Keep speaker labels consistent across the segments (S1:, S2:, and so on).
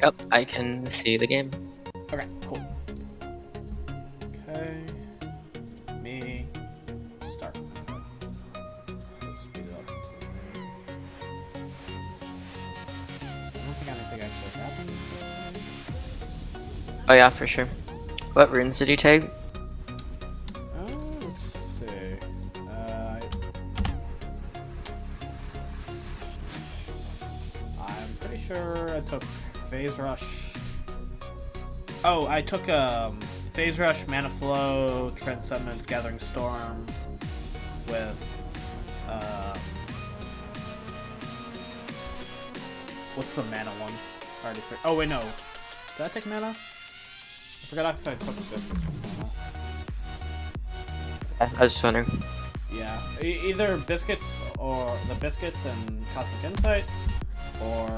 S1: Yep, I can see the game.
S2: Okay, cool. Okay. Me. Start. Let's speed it up. I don't think anything actually happened.
S1: Oh yeah, for sure. What runes did you take?
S2: Let's see. I'm pretty sure I took Phase Rush. Oh, I took Phase Rush, Mana Flow, Transcendence, Gathering Storm with what's the mana one? I already forgot. Oh wait, no. Did I take mana? I forgot if I took Biscuits from mana.
S1: I was just wondering.
S2: Yeah, either Biscuits or the Biscuits and Cosmic Insight, or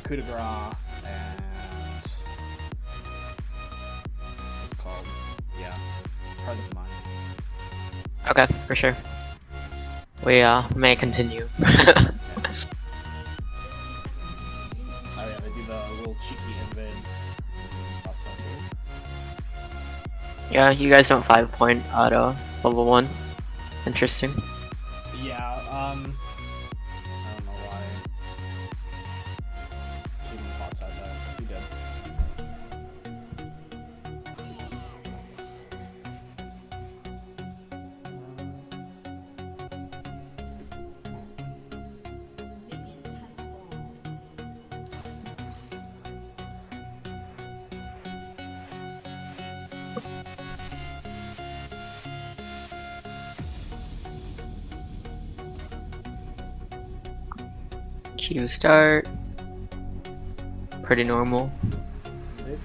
S2: Coup de Grace and what's it called? Yeah, Presence of Mind.
S1: Okay, for sure. We may continue.
S2: Oh yeah, they do the little cheeky invade.
S1: Yeah, you guys don't 5-point auto level 1. Interesting.
S2: Yeah, I don't know why. Keeping the bot side though. He did.
S1: Q start. Pretty normal.
S2: Indeed.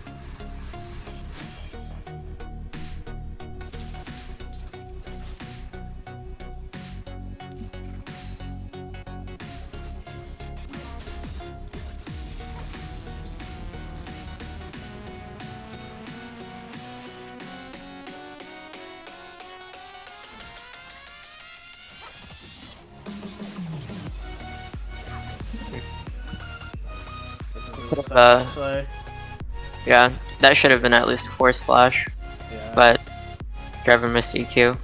S2: Actually.
S1: Yeah, that should have been at least a force flash,
S2: Yeah.
S1: but driver missed EQ.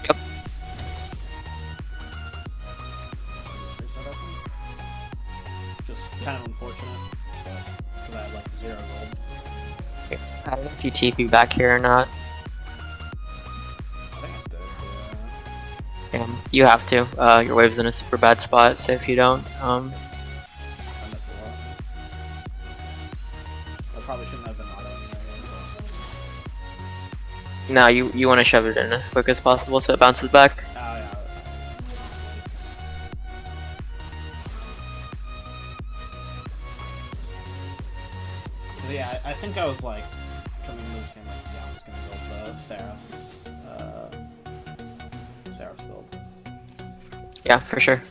S1: Yep.
S2: Just kind of unfortunate, because I had like 0 gold.
S1: I don't know if you TP back here or not.
S2: I think I did,
S1: Yeah, you have to. Your wave's in a super bad spot, so if you don't,
S2: I missed a lot. I probably shouldn't have been autoing that.
S1: no, you want to shove it in as quick as possible so it bounces back.
S2: Oh yeah. So yeah, I think I was like coming into this game like, yeah, I'm just gonna build the Seraph's build.
S1: Yeah, for sure.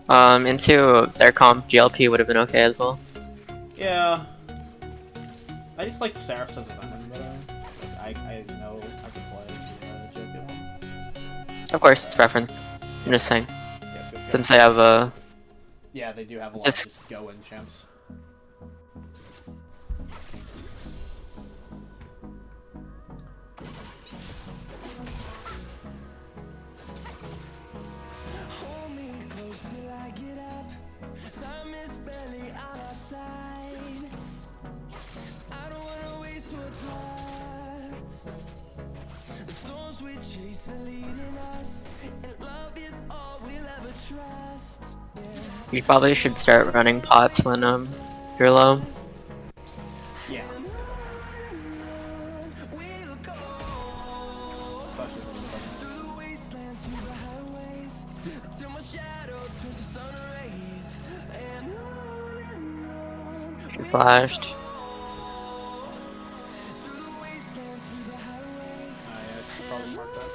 S1: Into their comp, GLP would have been okay as well.
S2: Yeah. I just like Seraph's as a venom better. Like, I know I could play the JP one.
S1: Of course, it's preference. I'm just saying.
S2: Yeah, good.
S1: Since they have a...
S2: Yeah, they do have a lot of just go-in champs.
S1: You probably should start running pots when you're low.
S2: Yeah.
S1: She flashed.
S2: Probably mark that.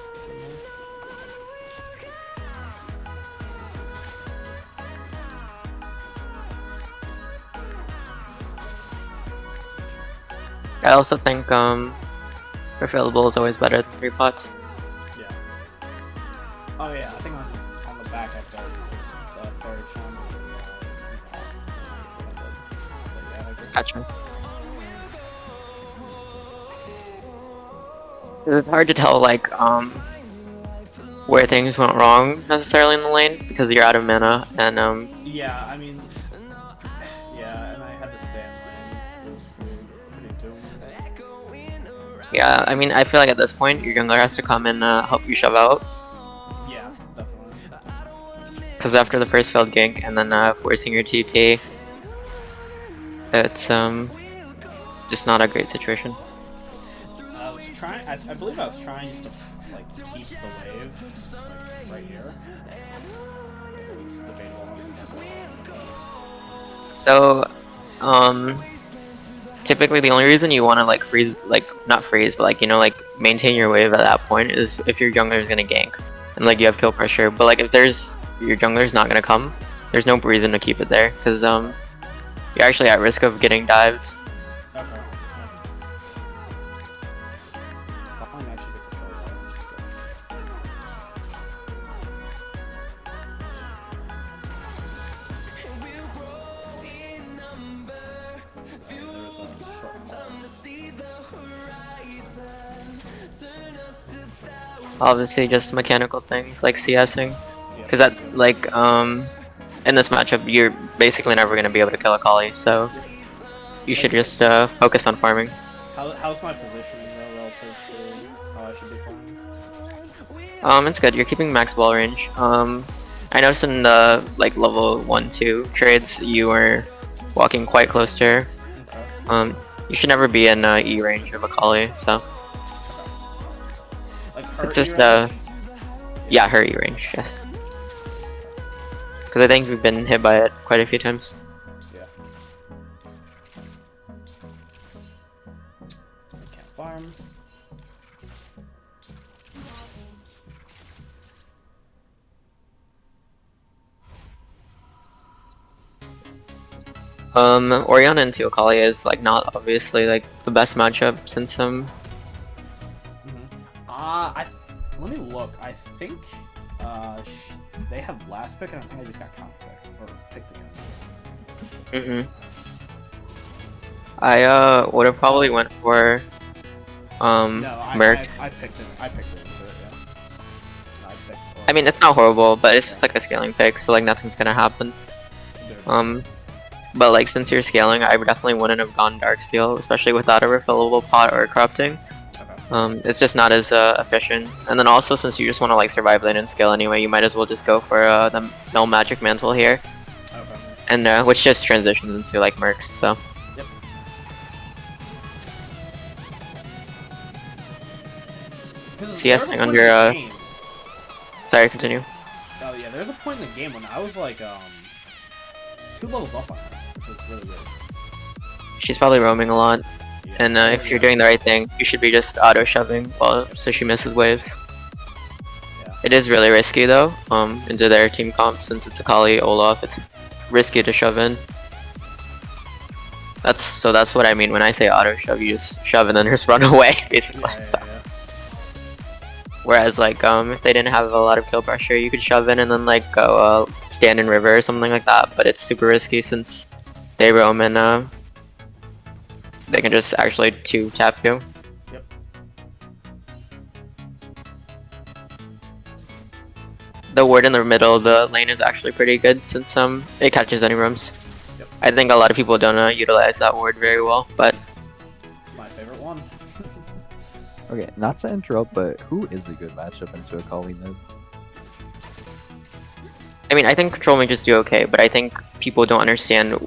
S1: I also think Refillable is always better than 3 pots.
S2: Yeah. Oh yeah, I think on the back I've got the fairy charm. Yeah, I agree.
S1: Gotcha. It's hard to tell like where things went wrong necessarily in the lane because you're out of mana and
S2: Yeah, I mean, yeah, and I had to stay in lane. It was pretty doomed.
S1: yeah, I mean I feel like at this point your jungler has to come and help you shove out
S2: Yeah, definitely.
S1: because after the first failed gank and then forcing your TP, it's just not a great situation.
S2: I was trying. I believe I was trying just to like keep the wave like right here.
S1: So typically the only reason you want to like freeze, like not freeze, but like you know like maintain your wave at that point is if your jungler is gonna gank and like you have kill pressure. But like if your jungler is not gonna come, there's no reason to keep it there because you're actually at risk of getting dived.
S2: Okay. I might actually get to kill
S1: Obviously just mechanical things like CSing, because that like in this matchup you're basically never gonna be able to kill Akali, so you should just focus on farming.
S2: How's my positioning though relative to how I should be playing?
S1: It's good. You're keeping max ball range. I noticed in the like level 1-2 trades you were walking quite close to her.
S2: Okay.
S1: You should never be in E range of Akali, so
S2: Like her
S1: it's just
S2: E-range?
S1: yeah, her E range, yes. Because I think we've been hit by it quite a few times.
S2: Yeah. I can't farm.
S1: Orianna into Akali is like not obviously like the best matchup since
S2: Let me look. I think they have last pick, and I think I just got counter picked or picked against.
S1: I would have probably went for
S2: No,
S1: Merc.
S2: I picked it. I picked it into it. Yeah.
S1: I mean it's not horrible, but it's just like a scaling pick, so like nothing's gonna happen. But like since you're scaling, I definitely wouldn't have gone Darksteel, especially without a refillable pot or corrupting.
S2: Okay.
S1: It's just not as efficient. And then also since you just want to like survive lane and scale anyway, you might as well just go for the no magic mantle here,
S2: Okay.
S1: and which just transitions into like mercs. So
S2: Yep.
S1: CSing under sorry, continue.
S2: Oh yeah, there's a point in the game when I was like 2 levels up on her. It's really weird.
S1: She's probably roaming a lot,
S2: Yeah.
S1: and if you're doing the right thing, you should be just auto shoving so she misses waves.
S2: Yeah.
S1: It is really risky though, into their team comp since it's Akali, Olaf. It's risky to shove in. That's what I mean when I say auto shove. You just shove and then just run away, basically.
S2: Yeah.
S1: Whereas like if they didn't have a lot of kill pressure, you could shove in and then like go stand in river or something like that. But it's super risky since they roam and they can just actually 2-tap you.
S2: Yep.
S1: The ward in the middle of the lane is actually pretty good since it catches any roams.
S2: Yep.
S1: I think a lot of people don't utilize that ward very well, but
S2: It's my favorite one.
S3: Okay, not to interrupt, but who is a good matchup into Akali mid?
S1: I mean I think control mages do okay, but I think people don't understand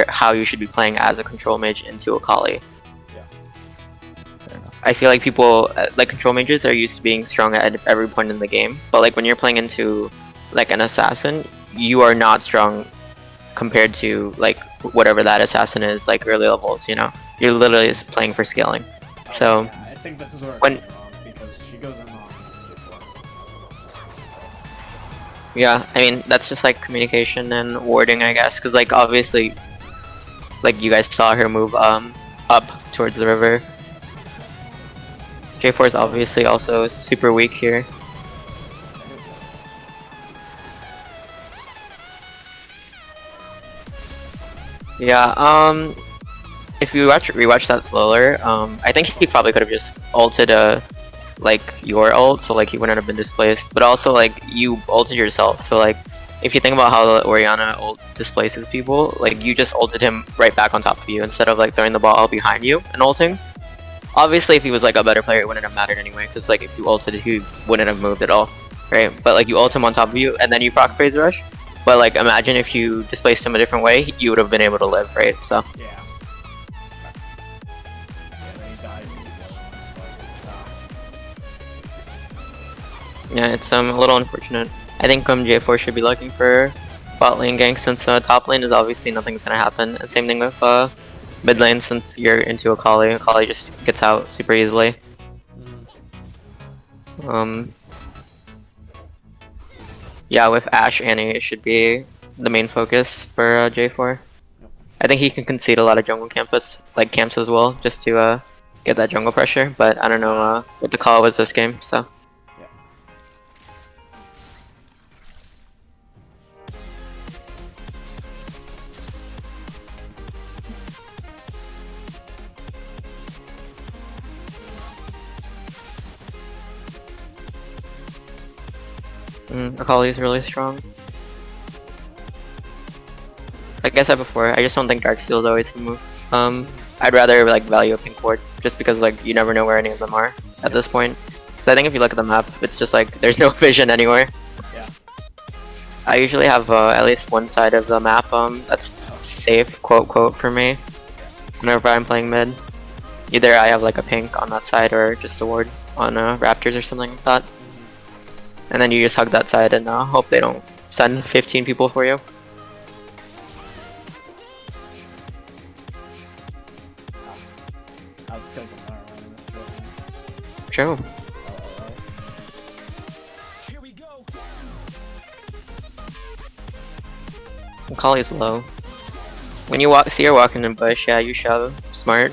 S1: how you should be playing as a control mage into Akali.
S2: Yeah.
S3: Fair enough.
S1: I feel like people like control mages are used to being strong at every point in the game, but like when you're playing into like an assassin, you are not strong compared to like whatever that assassin is, like early levels, you know? You're literally just playing for scaling. So
S2: Yeah, I think this is where it
S1: when-
S2: goes wrong because she goes in on
S1: yeah, I mean that's just like communication and warding, I guess, because like obviously like you guys saw her move up towards the river. J4 is obviously also super weak here. Yeah, if you rewatch that slower, I think he probably could have just ulted like your ult, so like he wouldn't have been displaced. But also like you ulted yourself, so like if you think about how the Orianna ult displaces people, like you just ulted him right back on top of you instead of like throwing the ball behind you and ulting. Obviously, if he was like a better player, it wouldn't have mattered anyway, because like if you ulted, he wouldn't have moved at all, right? But like you ult him on top of you, and then you proc phase rush. But like imagine if you displaced him a different way, you would have been able to live, right? So.
S2: Yeah. Yeah, then he dies when you blow him. It's like,
S1: Yeah, it's a little unfortunate. I think J4 should be looking for bot lane gank since top lane is obviously nothing's gonna happen. And same thing with mid lane since you're into Akali. Akali just gets out super easily. Yeah, with Ashe Annie, it should be the main focus for J4. I think he can concede a lot of jungle camps as well, just to get that jungle pressure. But I don't know what the call was this game, so. Akali is really strong. Like I said before, I just don't think Darksteel is always the move. I'd rather like value a pink ward, just because like you never know where any of them are at this point. So I think if you look at the map, it's just like there's no vision anywhere.
S2: yeah.
S1: I usually have at least one side of the map that's safe, quote for me, whenever I'm playing mid. Either I have like a pink on that side or just a ward on Raptors or something like that. And then you just hug that side and hope they don't send 15 people for you.
S2: I'll just kill them now, right, in this building.
S1: True.
S4: Here we go.
S1: Akali's low. When you see her walking in bush, yeah, you shove. Smart.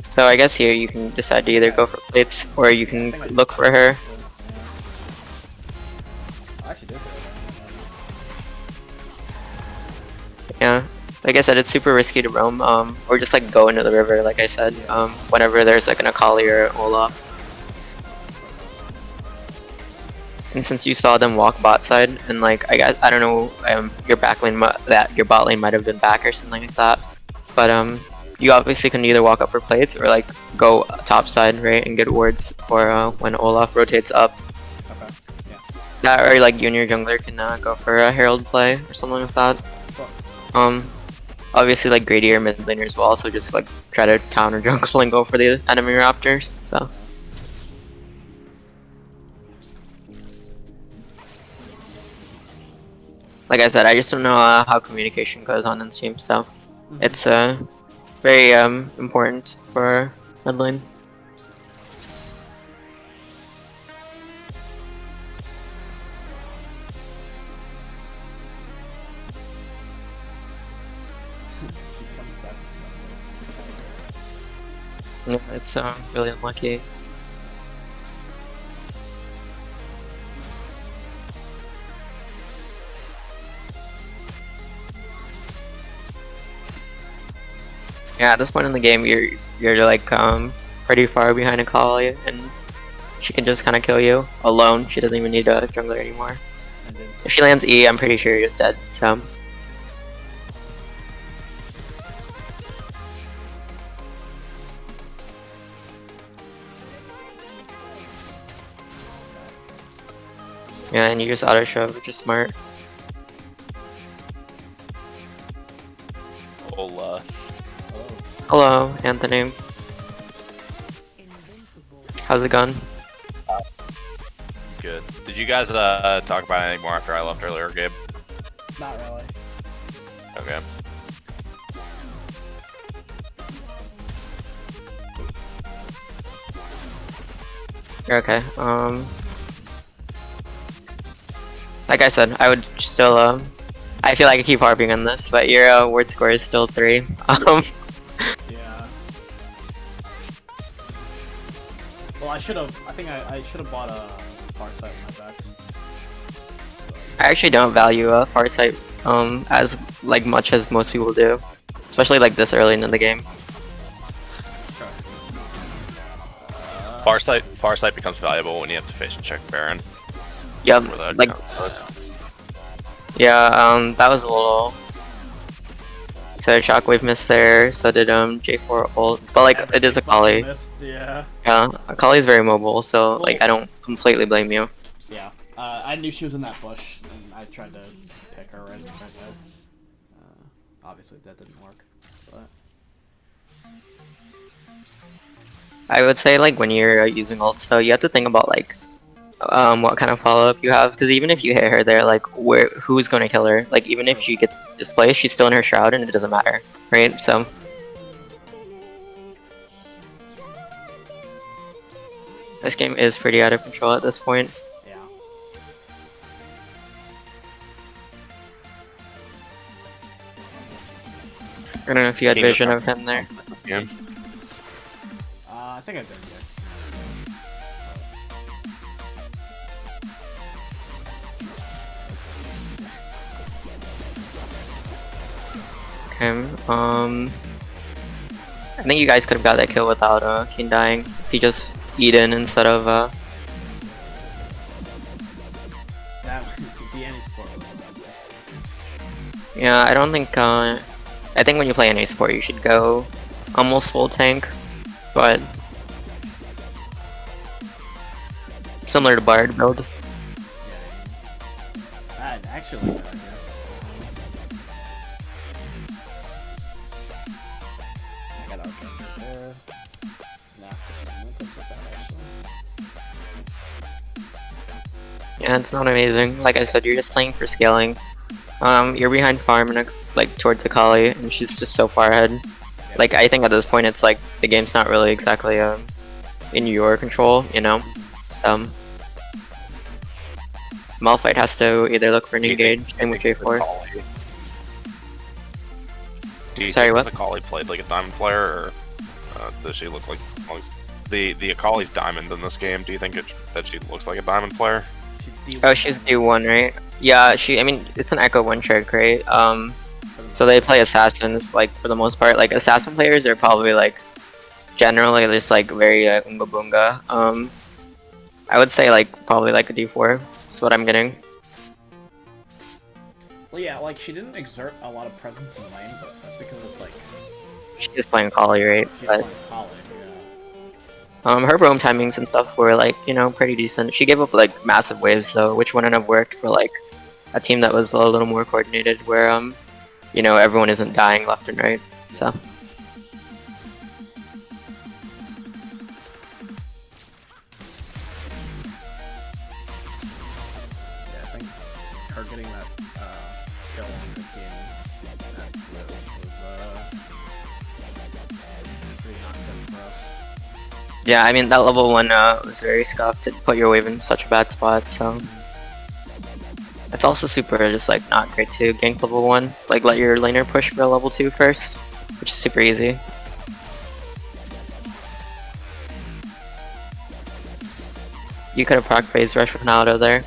S1: So I guess here you can decide to either go for plates or you can look for her.
S2: I actually did that.
S1: Yeah, like I said, it's super risky to roam, or just like go into the river, like I said, whenever there's like an Akali or an Olaf. And since you saw them walk bot side, and like I don't know, your bot lane might have been back or something like that, but you obviously can either walk up for plates or like go top side, right, and get wards, or when Olaf rotates up.
S2: Okay. Yeah.
S1: That or like you and your jungler can go for a Herald play or something like that. Obviously like Grady or mid laners will also just like try to counter jungle and go for the enemy Raptors, so. Like I said, I just don't know how communication goes on in the team, so it's very important for mid lane. Yeah, it's really unlucky. Yeah, at this point in the game, you're like pretty far behind Akali, and she can just kind of kill you alone. She doesn't even need a jungler anymore. If she lands E, I'm pretty sure you're just dead. So. Yeah, and you just auto shove, which is smart.
S5: Hola.
S1: Hello, Anthony. How's it going?
S5: Good. Did you guys talk about anything more after I left earlier, Gabe?
S2: Not really.
S5: Okay.
S1: You're okay. Like I said, I would still I feel like I keep harping on this, but your word score is still 3.
S2: Yeah. I should have. I think I should have bought a Farsight with my back.
S1: I actually don't value Farsight as like much as most people do, especially like this early in the game.
S2: Sure.
S5: Farsight becomes valuable when you have to face and check Baron.
S1: Yep,
S5: For that,
S1: like yeah, that was a little. So Shockwave missed there, so did J4 ult, but like it is Akali.
S2: Yeah.
S1: Yeah, Akali is very mobile, so like I don't completely blame you.
S2: Yeah. I knew she was in that bush, and I tried to pick her right in front of obviously that didn't work, but...
S1: I would say like when you're using ults, so you have to think about like what kind of follow-up you have, because even if you hit her there, like who's going to kill her? Like even if she gets displaced, she's still in her shroud and it doesn't matter, right? So this game is pretty out of control at this point.
S2: Yeah.
S1: I don't know if you had vision of him there.
S5: Yeah.
S2: I think I did, yeah.
S1: Okay, I think you guys could have got that kill without King dying. If you just Eden instead of
S2: That would be any sport.
S1: yeah, I don't think I think when you play an A-Sport you should go almost full tank, but similar to Bard build.
S2: Yeah. That actually good idea. I got Archangels there. That's not bad actually.
S1: Yeah, it's not amazing. Like I said, you're just playing for scaling. You're behind farm and like towards Akali, and she's just so far ahead. Like I think at this point it's like the game's not really exactly in your control, you know. So Malphite has to either look for an engage and with J4.
S5: Do you
S1: Sorry,
S5: think
S1: what?
S5: Akali played like a diamond player, or does she look like the Akali's diamond in this game? Do you think that she looks like a diamond player?
S1: Oh, she's D1, right? Yeah, I mean, it's an Echo 1 trick, right? So they play assassins, like, for the most part. Like, assassin players are probably, like, generally just, like, very, unga boonga. I would say, like, probably, like, a D4. That's what I'm getting.
S2: Well, yeah, like, she didn't exert a lot of presence in lane, but that's because it's, like...
S1: She's playing Akali, right?
S2: She's
S1: But,
S2: playing college, yeah.
S1: her roam timings and stuff were, like, you know, pretty decent. She gave up, like, massive waves, though, which wouldn't have worked for, like, a team that was a little more coordinated, where, you know, everyone isn't dying left and right, so.
S2: Yeah, I think her getting that kill on the king that was pretty not good for us.
S1: Yeah, I mean, that level 1 was very scuffed. It put your wave in such a bad spot, so. It's also super just like not great to gank level 1. Like let your laner push for a level 2 first, which is super easy. You could have proc phase rush with an auto there,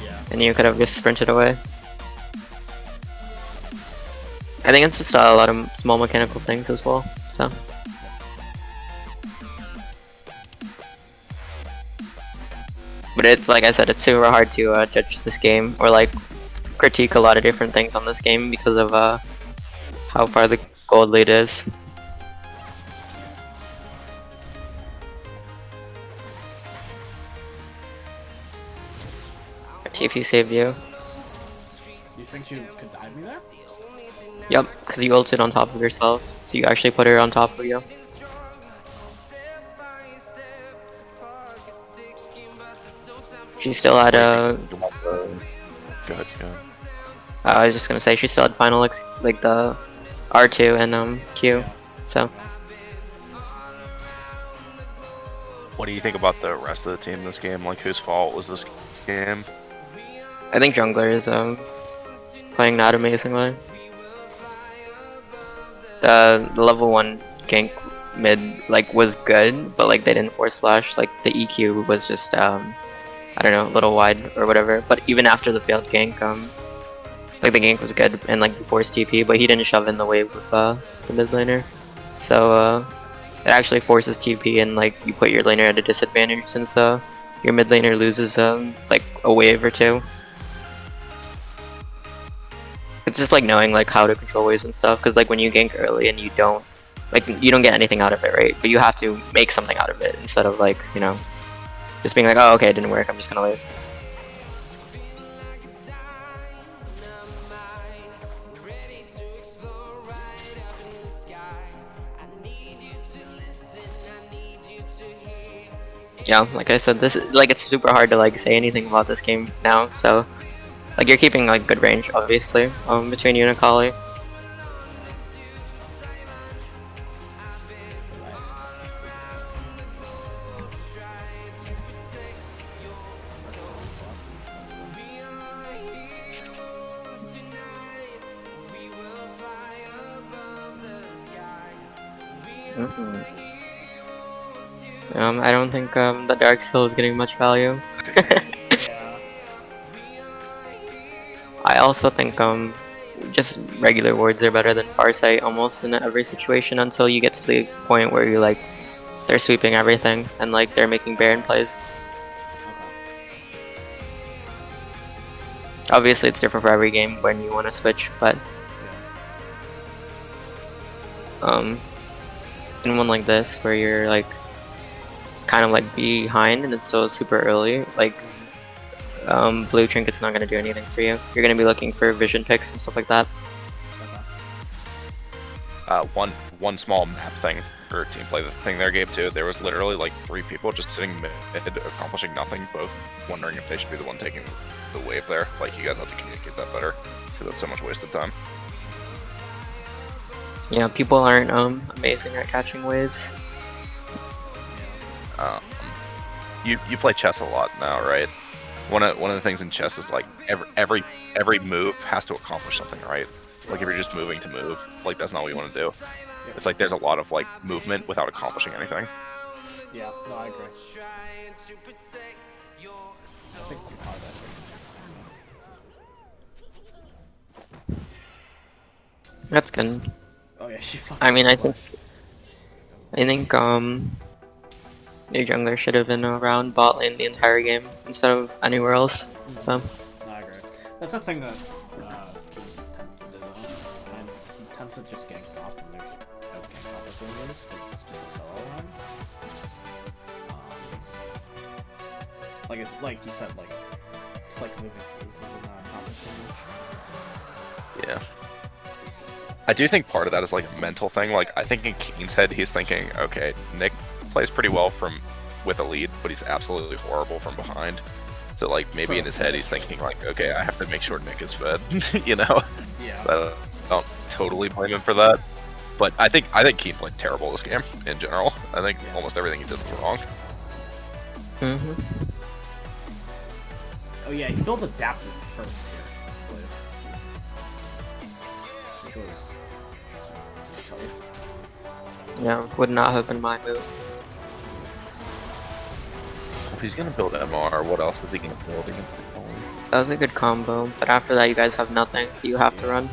S2: Yeah.
S1: and you could have just sprinted away. I think it's just a lot of small mechanical things as well, so. But it's, like I said, it's super hard to judge this game, or like critique a lot of different things on this game because of how far the gold lead is. TP saved you.
S2: You think you could dive me there?
S1: Yep, because you ulted on top of yourself, so you actually put her on top of you. She still had a.
S5: Good.
S1: I was just gonna say she still had final like the R2 and Q, so.
S5: What do you think about the rest of the team in this game? Like, whose fault was this game?
S1: I think jungler is playing not amazingly. The level 1 gank mid like was good, but like they didn't force flash. Like the EQ was just I don't know, a little wide or whatever. But even after the failed gank, like the gank was good and like he forced TP, but he didn't shove in the wave with the mid laner. So it actually forces TP and like you put your laner at a disadvantage since your mid laner loses like a wave or two. It's just like knowing like how to control waves and stuff, because like when you gank early and you don't get anything out of it, right? But you have to make something out of it instead of like, you know, just being like, oh okay, it didn't work, I'm just gonna leave. Yeah, like I said, this is like it's super hard to like say anything about this game now, so like you're keeping like good range obviously between you and Akali. I don't think the Dark Soul is getting much value.
S2: Yeah.
S1: I also think just regular wards are better than Farsight almost in every situation until you get to the point where you like they're sweeping everything and like they're making Baron plays. Obviously it's different for every game when you want to switch, but in one like this where you're like kind of like behind and it's still super early, like blue trinket's not going to do anything for you. You're going to be looking for vision picks and stuff like that.
S5: One small map thing or team play thing there, Gabe, too. There was literally like 3 people just sitting mid, accomplishing nothing, both wondering if they should be the one taking the wave there. Like, you guys have to communicate that better because it's so much wasted time.
S1: Yeah, people aren't amazing at catching waves.
S5: You play chess a lot now, right? One of the things in chess is like every move has to accomplish something, right? Like if you're just moving to move, like that's not what you want to do. It's like there's a lot of like movement without accomplishing anything.
S2: Yeah, no, I agree. I think
S1: That's good.
S2: oh yeah, she fucking.
S1: I mean, I think your jungler should have been around bot lane the entire game instead of anywhere else. So
S2: No, I agree. That's the thing that he tends to do, though. And he tends to just gank off when there's no gank opportunities, because it's just a solo run. Like it's like you said, like it's like moving pieces and not accomplishing much.
S5: Yeah. I do think part of that is like a mental thing. Like I think in Kane's head he's thinking, okay, Nick plays pretty well with a lead, but he's absolutely horrible from behind. So like maybe in his head he's thinking like, okay, I have to make sure Nick is fed, you know?
S2: Yeah.
S5: So I don't totally blame him for that. But I think Kane played terrible this game in general. I think almost everything he did was wrong.
S2: Oh yeah, he built adaptive first here, I believe. Which was interesting, to tell you.
S1: yeah, would not have been my move.
S5: If he's gonna build MR, what else is he gonna build against the Akali?
S1: That was a good combo, but after that you guys have nothing, so you have to run.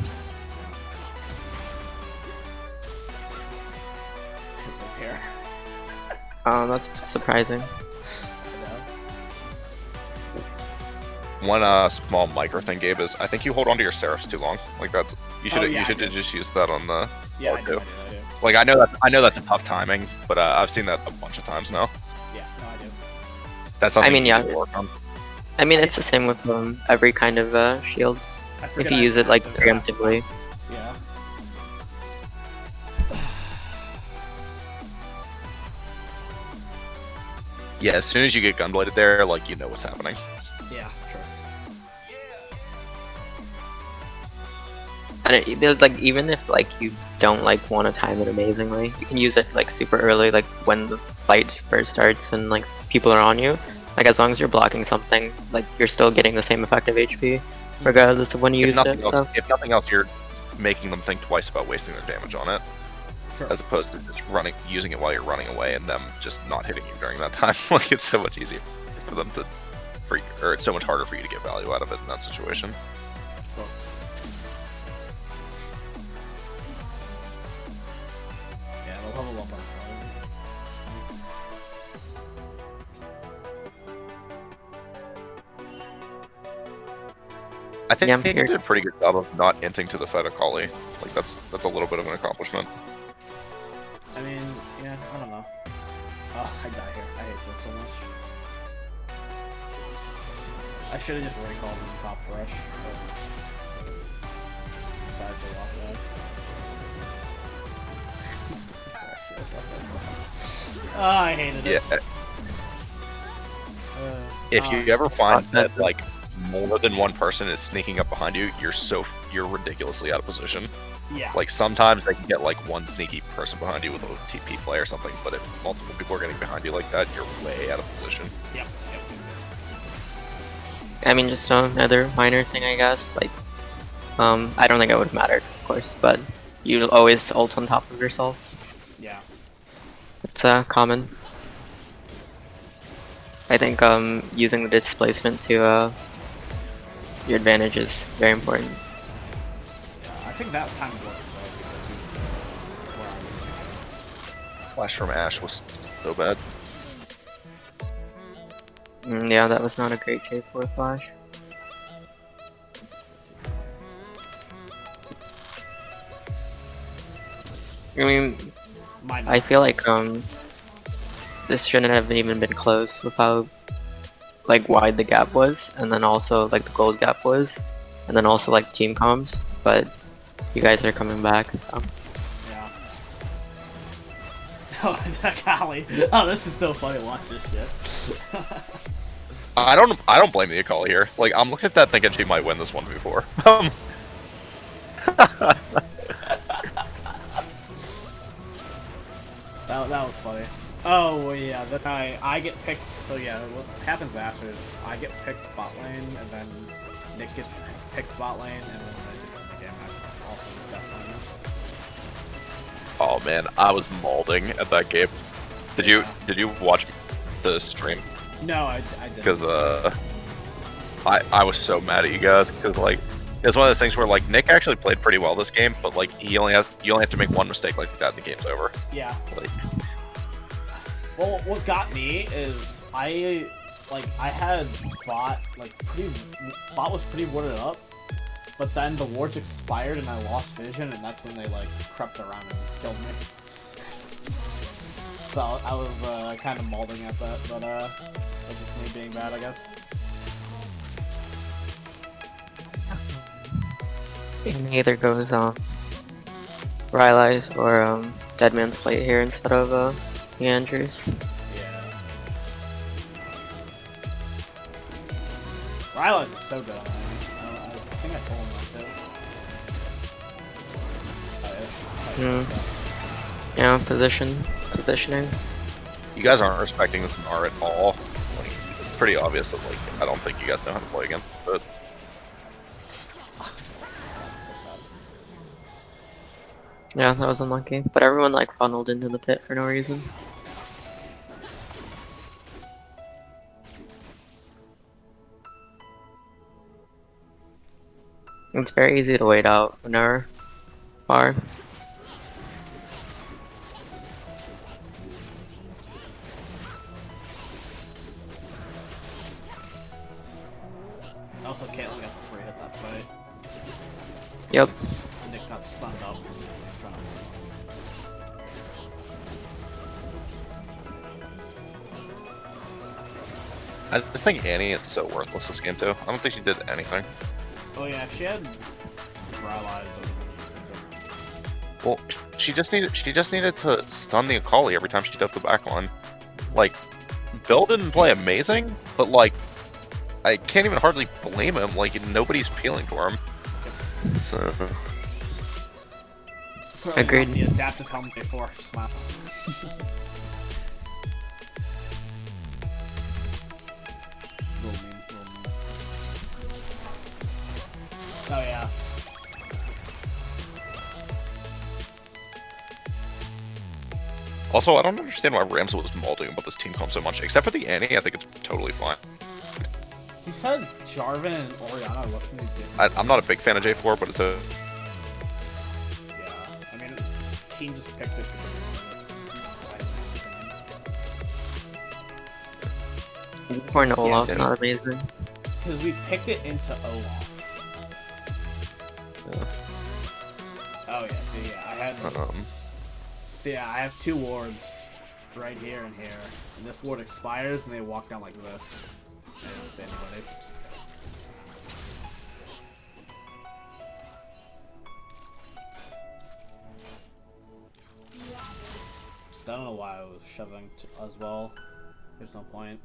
S2: Here.
S1: That's surprising.
S5: One small micro thing, Gabe, is I think you hold onto your Seraphs too long. Like that's you should just use that on the
S2: Yeah,
S5: board
S2: I do.
S5: too. Like I know that's a tough timing, but I've seen that a bunch of times now.
S2: Yeah, no, I do.
S5: That's something
S1: I mean,
S5: you
S1: yeah.
S5: need to work on.
S1: I mean, it's the same with every kind of shield.
S2: I
S1: If
S2: forget
S1: you
S2: I
S1: use it like
S2: have those apps.
S1: preemptively.
S2: Yeah.
S5: Yeah, as soon as you get gunbladed there, like you know what's happening.
S2: Yeah, sure.
S1: And like even if like you don't like want to time it amazingly, you can use it like super early, like when the fight first starts and like people are on you. Like as long as you're blocking something, like you're still getting the same effective HP, regardless of when you
S5: If
S1: used it. So
S5: nothing else, you're making them think twice about wasting their damage on it.
S2: Sure.
S5: as opposed to just using it while you're running away and them just not hitting you during that time. Like it's so much easier for them to, or it's so much harder for you to get value out of it in that situation.
S2: Sure. Yeah, they'll level up on
S5: I think
S1: Yeah,
S5: he did a pretty good job of not inting to the Fed Akali. Like that's a little bit of an accomplishment.
S2: I mean, yeah, I don't know. Oh, I die here. I hate this so much. I should have just recalled him top rush, but decided to walk that. Oh, I hated it.
S5: Yeah. If you ever find that like more than one person is sneaking up behind you, you're ridiculously out of position.
S2: Yeah.
S5: Like sometimes they can get like one sneaky person behind you with a TP play or something, but if multiple people are getting behind you like that, you're way out of position.
S2: Yep.
S1: I mean, just another minor thing, I guess. Like, I don't think it would have mattered, of course, but you always ult on top of yourself.
S2: Yeah.
S1: It's common. I think using the displacement to your advantage is very important.
S2: Yeah, I think that kind of worked though because you
S5: Flash from Ashe was so bad.
S1: Yeah, that was not a great J4 flash. I mean, I feel like this shouldn't have even been close with how like wide the gap was, and then also like the gold gap was, and then also like team comms. But you guys are coming back, so.
S2: Yeah. Oh, Akali. Oh, this is so funny to watch this shit.
S5: I don't blame the Akali here. Like I'm looking at that thinking she might win this 1v4.
S2: That was funny. Oh well, yeah, then I get picked. So yeah, what happens after is I get picked bot lane, and then Nick gets picked bot lane, and then I just win the game. I also death lanes.
S5: Oh man, I was mauling at that game. Did you watch the stream?
S2: No, I didn't.
S5: Because I was so mad at you guys because like it's one of those things where like Nick actually played pretty well this game, but like you only have to make one mistake like that, and the game's over.
S2: Yeah.
S5: Like.
S2: Well, what got me is I had bot was pretty warded up, but then the wards expired and I lost vision, and that's when they like crept around and killed me. So I was kind of mauling at that, but that's just me being bad, I guess.
S1: It either goes Rylai's or Deadman's Plate here instead of Andrews.
S2: Yeah. Rylai's is so good on that. I think I told him that too.
S1: Yeah, positioning.
S5: You guys aren't respecting this Gnar at all. Like, it's pretty obvious that like I don't think you guys know how to play against it.
S1: Yeah, that was unlucky. But everyone like funneled into the pit for no reason. It's very easy to wait out when they're far.
S2: Also, Caitlyn got the free hit that fight.
S1: Yep.
S2: Nick got stunned up.
S5: I just think Annie is so worthless this game too. I don't think she did anything.
S2: Oh yeah, if she had Rylai's,
S5: Well, she just needed to stun the Akali every time she took the back line. Like, Bill didn't play amazing, but like, I can't even hardly blame him. Like, nobody's peeling for him. So.
S1: Agreed.
S2: The adaptive helmet before smile. Oh yeah.
S5: Also, I don't understand why Ramsel was molding about this team comp so much. Except for the Annie, I think it's totally fine.
S2: He said Jarvan and Orianna look really different.
S5: I'm not a big fan of J4, but it's a...
S2: Yeah, I mean, Keen just picked it.
S1: 4 Olaf's not amazing.
S2: Because we picked it into Olaf. Oh yeah, so yeah, I had. So yeah, I have 2 wards right here and here, and this ward expires, and they walk down like this. I didn't see anybody. I don't know why I was shoving as well. There's no point.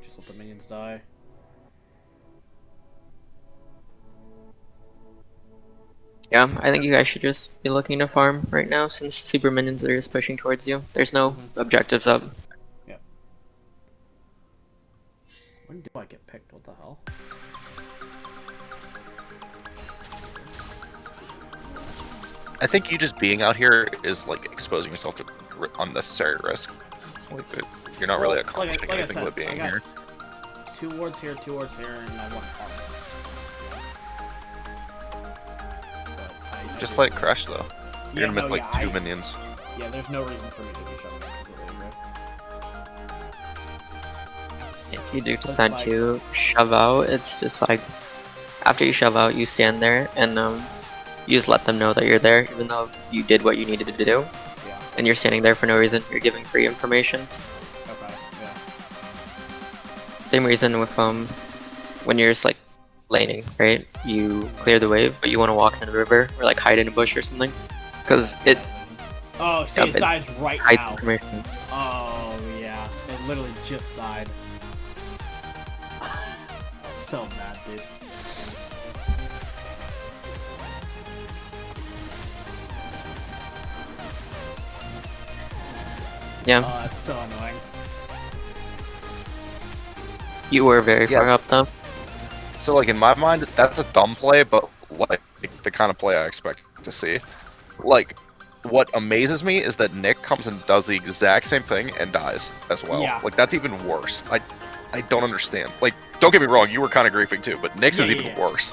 S2: Just let the minions die.
S1: Yeah, I think you guys should just be looking to farm right now since super minions are just pushing towards you. There's no objectives up.
S2: Yep. When do I get picked? What the hell?
S5: I think you just being out here is like exposing yourself to unnecessary risk. Like, you're not really accomplishing anything with being here.
S2: 2 wards here, 2 wards here, and I want farm.
S5: Just let it crash though. You're
S2: Yeah,
S5: gonna miss like 2 minions.
S2: Yeah, there's no reason for me to be shoving it completely, right?
S1: If you do decide to shove out, it's just like after you shove out, you stand there and you just let them know that you're there, even though you did what you needed to do.
S2: Yeah.
S1: And you're standing there for no reason. You're giving free information.
S2: Okay. Yeah.
S1: Same reason with when you're just like laning, right? You clear the wave, but you want to walk in the river or like hide in a bush or something, because it.
S2: Oh, see, it dies right
S1: hides
S2: now.
S1: information.
S2: Oh yeah, it literally just died. So mad, dude.
S1: Yeah.
S2: Oh, that's so annoying.
S1: You were very far up though.
S5: So like in my mind, that's a dumb play, but like the kind of play I expect to see. Like, what amazes me is that Nick comes and does the exact same thing and dies as well.
S2: Yeah.
S5: Like that's even worse. I don't understand. Like, don't get me wrong, you were kind of griefing too, but Nick's is even worse.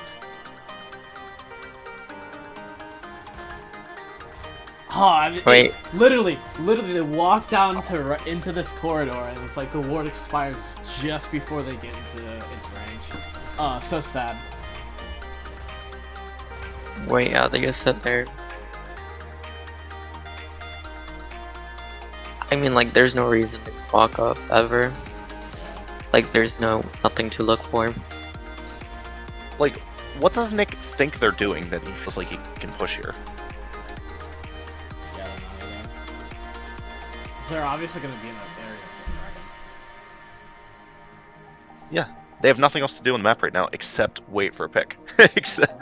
S2: Oh,
S1: Wait.
S2: Literally, they walk down to into this corridor, and it's like the ward expires just before they get into its range. Oh, so sad.
S1: Wait, yeah, they just sit there. I mean, like, there's no reason to walk up ever. Like, there's nothing to look for.
S5: Like, what does Nick think they're doing that he feels like he can push here?
S2: Yeah, I don't know either. They're obviously going to be in that area for the dragon.
S5: Yeah, they have nothing else to do on the map right now except wait for a pick. Except...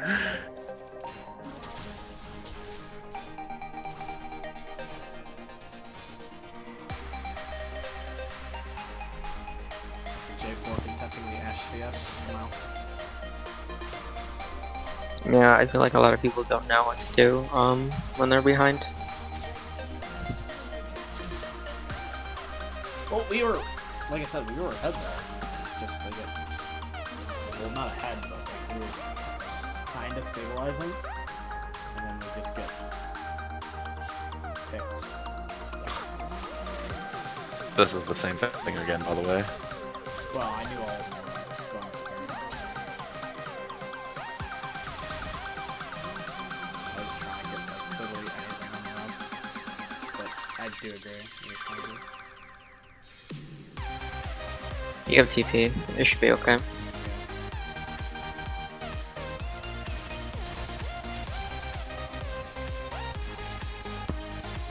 S2: J4 contesting the HCS now.
S1: Yeah, I feel like a lot of people don't know what to do when they're behind.
S2: Well, we were, like I said, we were ahead there. It's just they get, well, not ahead, but like, we were kind of stabilizing, and then we just get picks.
S5: This is the same thing again, by the way.
S2: Well, I knew all of them were going to turn. I was trying to get literally anything on the map, but I do agree.
S1: You have TP. It should be okay.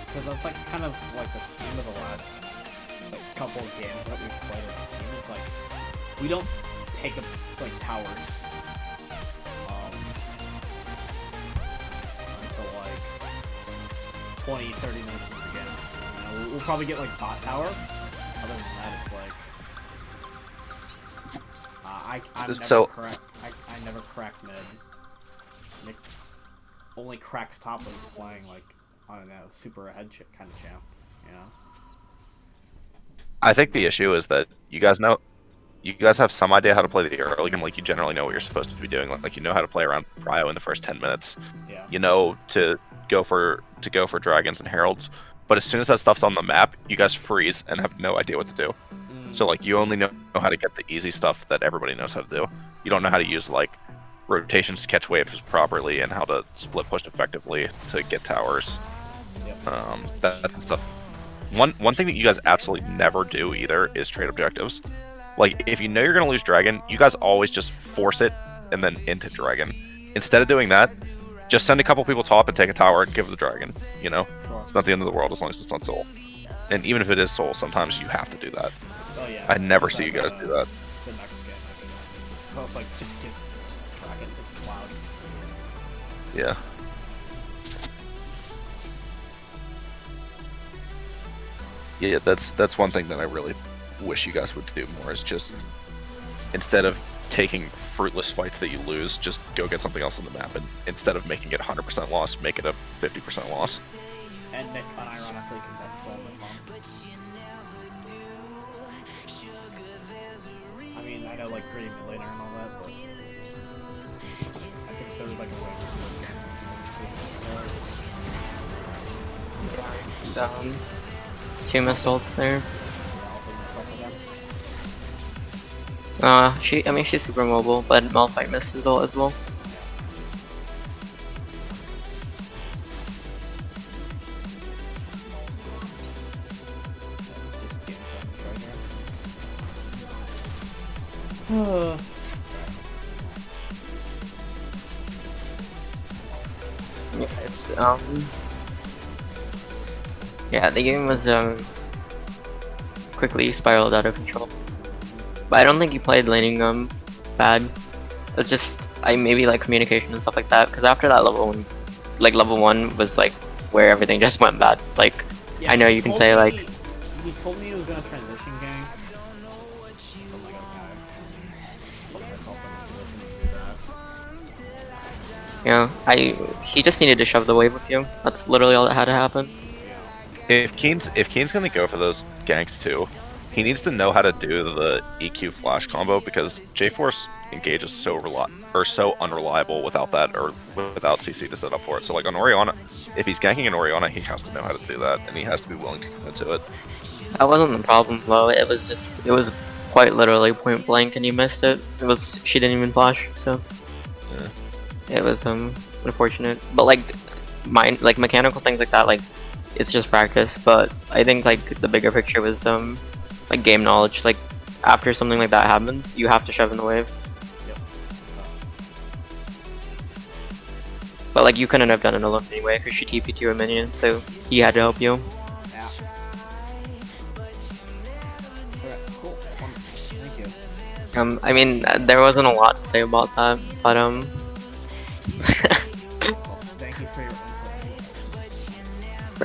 S2: Because that's like kind of like the theme of the last like couple of games that we've played as a team. It's like we don't take up like towers until like 20-30 minutes into the game. You know, we'll probably get like bot tower. Other than that, it's like I'm never correct. I never crack mid. Nick only cracks top when he's playing like I don't know, super ahead kind of champ. You know.
S5: I think the issue is that you guys have some idea how to play the early game. Like you generally know what you're supposed to be doing. Like you know how to play around Prio in the first 10 minutes.
S2: Yeah.
S5: You know to go for dragons and heralds. But as soon as that stuff's on the map, you guys freeze and have no idea what to do. So like you only know how to get the easy stuff that everybody knows how to do. You don't know how to use like rotations to catch waves properly and how to split push effectively to get towers.
S2: Yep.
S5: That's the stuff. One thing that you guys absolutely never do either is trade objectives. Like if you know you're gonna lose dragon, you guys always just force it and then into dragon. Instead of doing that, just send a couple people top and take a tower and give the dragon. You know,
S2: Sure.
S5: it's not the end of the world as long as it's not soul. And even if it is soul, sometimes you have to do that.
S2: Oh yeah.
S5: I never see you guys do that.
S2: The next game. So it's like just give this dragon its cloud.
S5: Yeah. Yeah, that's one thing that I really wish you guys would do more is just instead of taking fruitless fights that you lose, just go get something else on the map, and instead of making it 100% loss, make it a 50% loss.
S2: And Nick unironically contests all the mom. I mean, I know like gritty mid laner and all that, but I think there's like a way to
S1: Down. 2 missiles there. I mean, she's super mobile, but Malphite missed as well. Yeah, it's yeah, the game was quickly spiraled out of control. But I don't think he played laning bad. It's just maybe like communication and stuff like that. Because after that level 1 was like where everything just went bad. Like
S2: yeah,
S1: I know you can say like
S2: he told me he was gonna transition gang. I'm like, okay.
S1: he just needed to shove the wave with you. That's literally all that had to happen.
S5: If Keen's gonna go for those ganks too, he needs to know how to do the EQ flash combo because J-Force engage is so unreliable without that or without CC to set up for it. So like on Orianna, if he's ganking an Orianna, he has to know how to do that, and he has to be willing to commit to it.
S1: That wasn't the problem though. It was quite literally point blank, and he missed it. She didn't even flash, so yeah. It was unfortunate. But like mechanical things like that, like it's just practice. But I think like the bigger picture was like game knowledge. Like after something like that happens, you have to shove in the wave.
S2: Yep.
S1: But like you couldn't have done it alone anyway, because she TP'd you a minion, so he had to help you.
S2: Yeah. Alright, cool. Thank you.
S1: I mean, there wasn't a lot to say about that, but